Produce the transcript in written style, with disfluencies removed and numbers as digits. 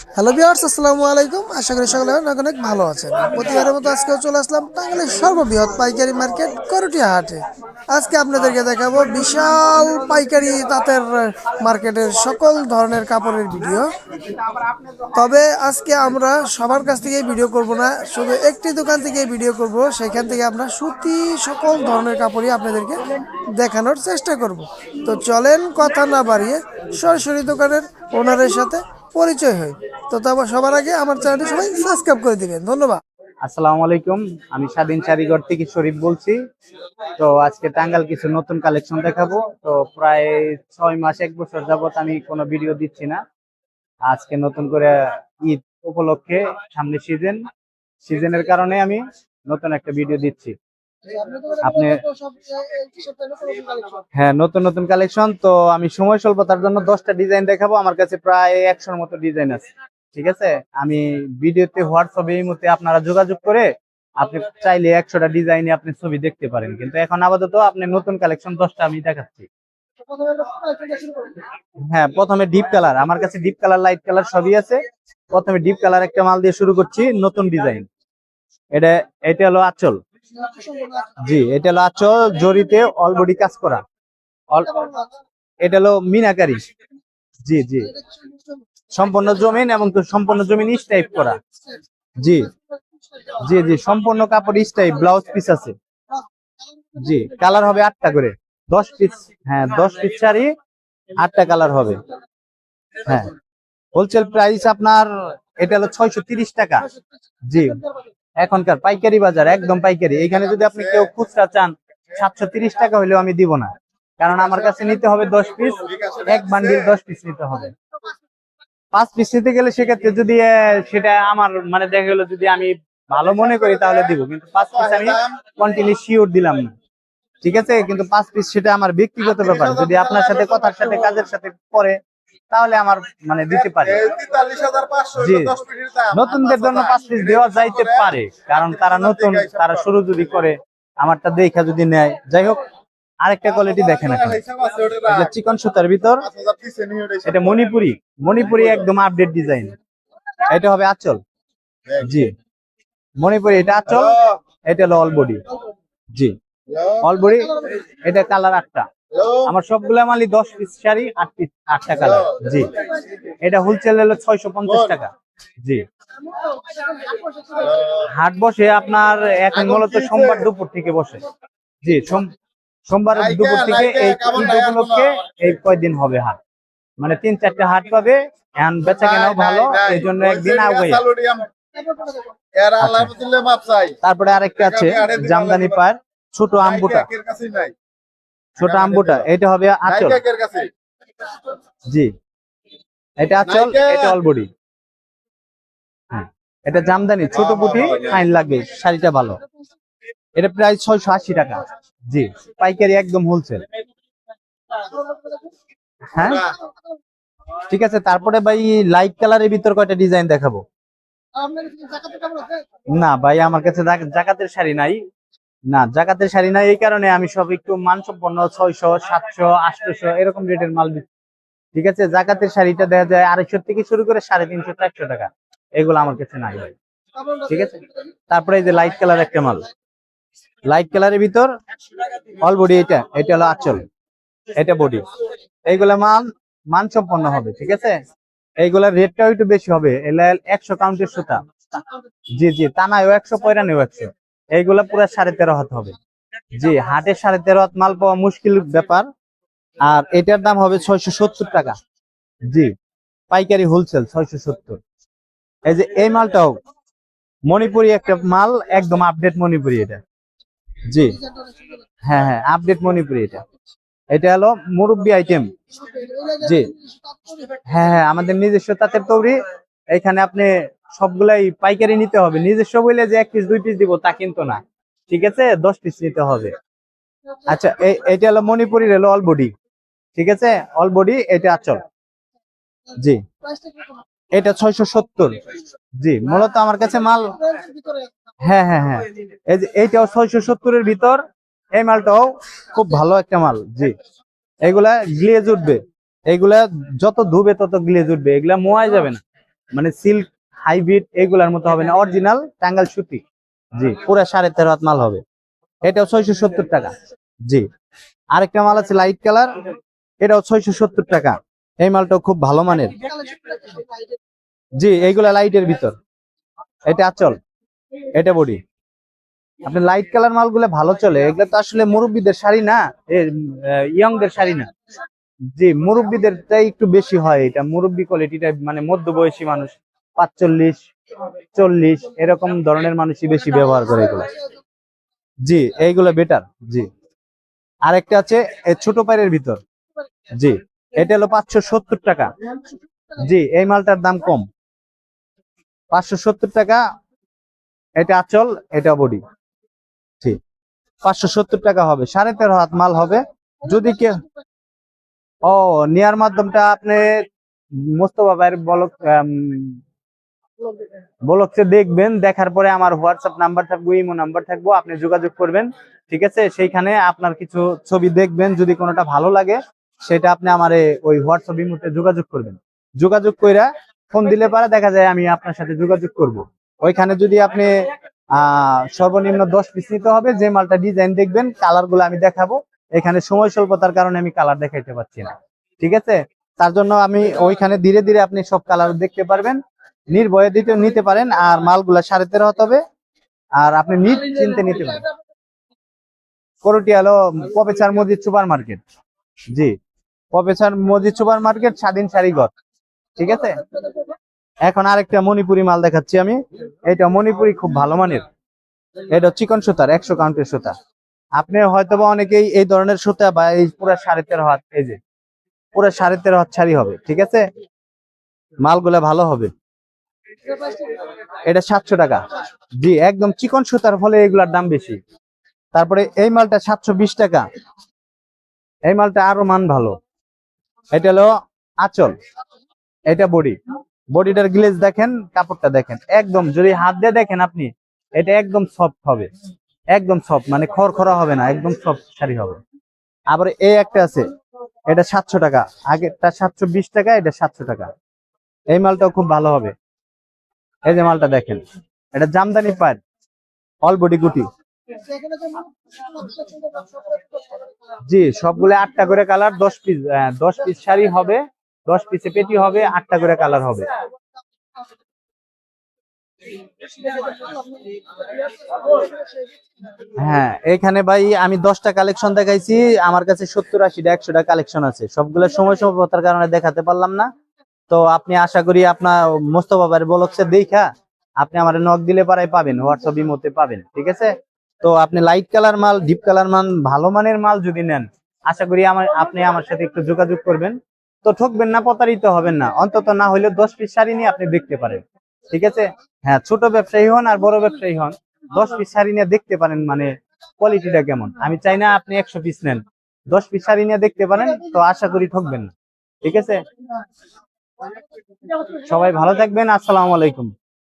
Hello viewers, আসসালামু আলাইকুম। আশা করি সকলে অনেক অনেক ভালো আছেন। প্রতিবারের মতো আজকেও চলে আসলাম টাঙ্গাইলের সর্ববৃহৎ পাইকারি মার্কেট করটিয়া হাটে। আজকে আপনাদেরকে দেখাবো বিশাল পাইকারি তাঁতের মার্কেটের সকল ধরনের কাপড়ের ভিডিও। তবে আজকে আমরা সবার কাছ থেকে ভিডিও করব না, শুধু একটি দোকান থেকে ভিডিও করব। সেখান থেকে আমরা সুতি সকল ধরনের কাপড়ই আপনাদেরকে দেখানোর চেষ্টা করব। তো চলেন কথা না বাড়িয়ে সরাসরি দোকানের ওনারের সাথে পরিচয় হয়। তো তারপর সবার আগে আমার চ্যানেলটি সবাই সাবস্ক্রাইব করে দিবেন। ধন্যবাদ। আসসালামু আলাইকুম, আমি স্বাধীন শাড়িঘর থেকে শরীফ বলছি। তো আজকে টাঙ্গাইল কিছু নতুন কালেকশন দেখাবো। তো প্রায় 6 মাস 1 বছর যাবত আমি কোনো ভিডিও দিচ্ছি না। আজকে নতুন করে ঈদ উপলক্ষে, সামনে সিজনের কারণে আমি নতুন একটা ভিডিও দিচ্ছি। আপনি হ্যাঁ, নতুন নতুন কালেকশন। তো আমি সময় স্বল্পতার জন্য 10টা ডিজাইন দেখাবো। আমার কাছে প্রায় 100-র মতো ডিজাইন আছে। ঠিক আছে, আমি ভিডিওতে হোয়াটসঅ্যাপে এই মুহূর্তে আপনারা যোগাযোগ করে আপনি চাইলে 100টা ডিজাইনে আপনি ছবি দেখতে পারেন, কিন্তু এখন আপাতত আপনি নতুন কালেকশন 10টা আমি দেখাচ্ছি। হ্যাঁ, প্রথমে ডিপ কালার, আমার কাছে ডিপ কালার লাইট কালার সবই আছে। প্রথমে ডিপ কালার একটা মাল দিয়ে শুরু করছি, নতুন ডিজাইন। এটা এটা হলো আঁচল। জি, এটা হলো আঁচল, জরিতে অল বডি কাজ করা। এটা হলো মিনাকারি। জি জি, সম্পূর্ণ জমিন এবং তো সম্পূর্ণ জমিন স্টাইপ করা। জি জি জি, সম্পূর্ণ কাপড় স্টাইপ, ব্লাউজ পিস আছে। জি, কালার হবে 8টা করে, 10 পিস। হ্যাঁ, 10 পিস শাড়ি 8টা কালার হবে। হ্যাঁ, হোলসেল প্রাইস আপনার এটা হলো 630 টাকা। জি, এখনকার পাইকারি বাজার, একদম পাইকারি। এখানে যদি আপনি কেউ খুচরা চান 730 টাকা হইলেও আমি দিব না, কারণ আমার কাছে নিতে হবে 10 পিস, এক বান্ডিল 10 পিস নিতে হবে। 5 পিস নিতে গেলে সেক্ষেত্রে যদি সেটা আমার মানে দেখা গেলো যদি আমি ভালো মনে করি তাহলে দিব, কিন্তু 5 পিস আমি কন্টিনিউ শিওর দিলাম না। ঠিক আছে, কিন্তু 5 পিস সেটা আমার ব্যক্তিগত ব্যাপার। যদি আপনার সাথে কথার সাথে কাজের সাথে পরে তাহলে আমার মানে দিতে পারে। জি, নতুনদের জন্য 5 পিস দেওয়া যাইতে পারে, কারণ তারা নতুন, তারা শুরু যদি করে আমারটা দেখা যদি নেয়। যাই হোক, আরেকটা কোয়ালিটি দেখেন এখন, এটা চিকন সুতার ভিতর, এটা মণিপুরি। মণিপুরি একদম আপডেট ডিজাইন। এটা হবে আঁচল। জি, মণিপুরি, এটা আঁচল, এটা হলো অল বডি। জি, অল বডি। এটা কালার 8টা। আমার সবগুলা মালই 10 পিস শাড়ি, 8 পিস, 8টা কালার। জি, এটা হোলসেল হলো 650 টাকা। জি, হাট বসে আপনার এখন মূলত সোমবার দুপুর থেকে বসে। জি, সোমবার দুপুর থেকে এই ঈদ উপলক্ষে এই কয়দিন হবে হাট, মানে 3-4টা হাট পাবে। এখন বেচা কেনাও ভালো, এই জন্য একদিন আগে। তারপরে আরেকটা আছে জামদানি পাড়, ছোট আম্বুটা। ছোট আম্বুটা, এটা হবে আঁচল। জি, এটা আঁচল, এটা অল বডি। হ্যাঁ, এটা জামদানি, ছোট বুটি, ফাইন লাগবে, শাড়িটা ভালো। এটা প্রায় 680 টাকা। জি, পাইকারি, একদম হোলসেল। হ্যাঁ, ঠিক আছে। তারপরে ভাই লাইট কালারের ভিতর কয়টা ডিজাইন দেখাবো। না ভাই, আমার কাছে জাকাতের শাড়ি নাই। না, জাকাতের শাড়ি নাই, এই কারণে আমি সব একটু মানসম্পন্ন 600, 700, 800 এরকম রেটের মাল। ঠিক আছে, জাকাতের শাড়িটা দেখা যায় 250 থেকে শুরু করে 350, 400 টাকা। এগুলো আমার কাছে নাই ভাই। ঠিক আছে, তারপরে এই যে লাইট কালার একটা মাল, লাইট কালারের ভিতর অল বডি। এটা এটা হলো আঁচল, এটা বডি। এইগুলা মাল মানসম্পন্ন হবে। ঠিক আছে, এইগুলার রেটটাও একটু বেশি হবে। এলা 100 কাউন্টের সুতা। জি জি, তা না 100 পয়রা নেও 100। এইগুলা পুরো 13.5 হাত হবে। জি, হাটে 13.5 হাত মাল পাওয়া মুশকিল ব্যাপার। আর এটার দাম হবে 670 টাকা। জি, পাইকারি হোলসেল 670। এই যে এই মালটাও মণিপুরি একটা মাল, একদম আপডেট মণিপুরি এটা। জি, হ্যাঁ হ্যাঁ, আপডেট মণিপুরি এটা। এটা হলো মুরব্বি আইটেম। জি, হ্যাঁ হ্যাঁ, আমাদের নিজস্ব তাঁতের তৈরি। এখানে আপনি সবগুলাই পাইকারি নিতে হবে। নিজস্ব বলে যে 1 পিস 2 পিস দিব তা কিন্তু না। ঠিক আছে, 10 পিস নিতে হবে। আচ্ছা, এটা হলো মণিপুরি, হলো অল বডি। ঠিক আছে, অল বডি, এটা আঁচল। জি, এটা 670। জি, মূলত আমার কাছে মাল। হ্যাঁ হ্যাঁ হ্যাঁ, এই যে এইটাও 670-এর ভিতর। এই মালটাও খুব ভালো একটা মাল। জি, এগুলা গ্লেজ উঠবে। এগুলা যত ধুবে তত গ্লেজ উঠবে, এগুলা মোয়াই যাবে না। মানে সিল্ক হাইব্রিড এগুলার মতো হবে না, অরিজিনাল টাঙ্গাইল সুতি। জি, পুরো 13.5 হাত মাল হবে। এটাও 670 টাকা। জি, আরেকটা মাল আছে লাইট কালার, এটাও 670 টাকা। এই মালটাও খুব ভালো মানের। জি, এইগুলা লাইটের ভিতর। এটা আঁচল, এটা বডি। আপনি লাইট কালার মালগুলো ভালো চলে, এগুলো তো আসলে মুরব্বীদের শাড়ি না, ইয়ংদের শাড়ি না। জি, মুরব্বীদেরটাই একটু বেশি হয়, এটা মুরব্বী কোয়ালিটিটা, মানে মধ্যবয়সী মানুষ 45 40 এরকম ধরনের মানুষই বেশি ব্যবহার করে এগুলো। জি, এইগুলো বেটার। জি, আরেকটা আছে ছোট পায়ের ভিতর। জি, এটা হলো 570 টাকা। জি, এই মালটার দাম কম, 570 টাকা। এটা আঁচল, এটা বডি। জি, 570 টাকা হবে, 13.5 হাত মাল হবে। যদি কেউ ও নেয়ার মাধ্যমটা আপনি মোস্তফা ভাইয়ের ব্লগকে দেখবেন, দেখার পরে আমার হোয়াটসঅ্যাপ নাম্বার থাকবো, ইমো নাম্বার থাকবো, আপনি যোগাযোগ করবেন। ঠিক আছে, সেইখানে আপনার কিছু ছবি দেখবেন, যদি কোনোটা ভালো লাগে সেটা আপনি আমার ওই হোয়াটসঅ্যাপ ইমোতে যোগাযোগ করবেন। যোগাযোগ কইরা ফোন দিলে পারে দেখা যায় আমি আপনার সাথে যোগাযোগ করব। ওইখানে যদি আপনি সর্বনিম্ন 10 পিস নিতে হবে, যে মালটা ডিজাইন দেখবেন, কালার গুলো আমি দেখাবো। এখানে সময় স্বল্পতার কারণে আমি কালার দেখাইতে পারছি না। ঠিক আছে, তার জন্য আমি ওইখানে ধীরে ধীরে আপনি সব কালার দেখতে পারবেন, নির্ভয়ে নিতে পারেন। আর মালগুলা 13.5 হাত হবে, আর আপনি চিনতে নিতে পারেন। করটি হলো প্রফেসর মজিদ সুপার মার্কেট। জি, প্রফেসর মজিদ সুপার মার্কেট, স্বাধীন শাড়িঘর। ঠিক আছে, এখন আরেকটা মণিপুরি মাল দেখাচ্ছি আমি। এটা মণিপুরি খুব ভালো মানের, এটা চিকন সুতার 100 কাউন্টের সুতা। আপনি হয়তোবা অনেকেই এই ধরনের সুতা বা এই পুরো 13.5 হাত, এই যে পুরো 13.5 হাত শাড়ি হবে। ঠিক আছে, মালগুলা ভালো হবে। এটা 700 টাকা। জি, একদম চিকন সুতার ফলে এগুলার দাম বেশি। তারপরে এই মালটা 720 টাকা। এই মালটা আরো মান ভালো। এটা হলো আঁচল, এটা বডি। বডিটার গ্লেজ দেখেন, কাপড়টা দেখেন, একদম যদি হাত দিয়ে দেখেন আপনি, এটা একদম সফট হবে, একদম সফট, মানে খড়খড়া হবে না, একদম সফট শাড়ি হবে। আবার এই একটা আছে, এটা 700 টাকা। আগেরটা 720 টাকা, এটা 700 টাকা। এই মালটাও খুব ভালো হবে। এই যে মালটা দেখেন, এটা জামদানি পাড়, অল বডি গুটি। জি, সবগুলো 8টা করে কালার, 10 পিস, 10 পিস শাড়ি হবে, 10 পিসে পেটি হবে, 8টা করে কালার হবে। হ্যাঁ, এখানে ভাই আমি 10টা কালেকশন দেখাইছি, আমার কাছে 70 80টা 100টা কালেকশন আছে। সবগুলো সময় স্বল্পতার কারণে দেখাতে পারলাম না। তো আপনি আশা করি আপনার মোস্তফা ভাইয়ের ব্লগসে দেখা আপনি আমার নক দিলে পারাই পাবেন, হোয়াটসঅ্যাপ ইমোতে পাবেন। ঠিক আছে, তো আপনি লাইট কালার মাল, ডিপ কালার মাল, ভালো মানের মাল যদি নেন, আশা করি আপনি আমার সাথে একটু যোগাযোগ করবেন। তো ঠকবেন না, প্রতারিত হবেন না, অন্তত না হইলে 10 পিস শাড়ি নিয়ে আপনি দেখতে পারেন। ঠিক আছে, হ্যাঁ, ছোট ব্যবসায়ী হন আর বড় ব্যবসায়ী হন, 10 পিস শাড়ি নিয়ে দেখতে পারেন, মানে কোয়ালিটিটা কেমন। আমি চাই না আপনি 100 পিস নেন, 10 পিস শাড়ি নিয়ে দেখতে পারেন, তো আশা করি ঠকবেন না। ঠিক আছে, সবাই ভালো থাকবেন, আসসালামু আলাইকুম।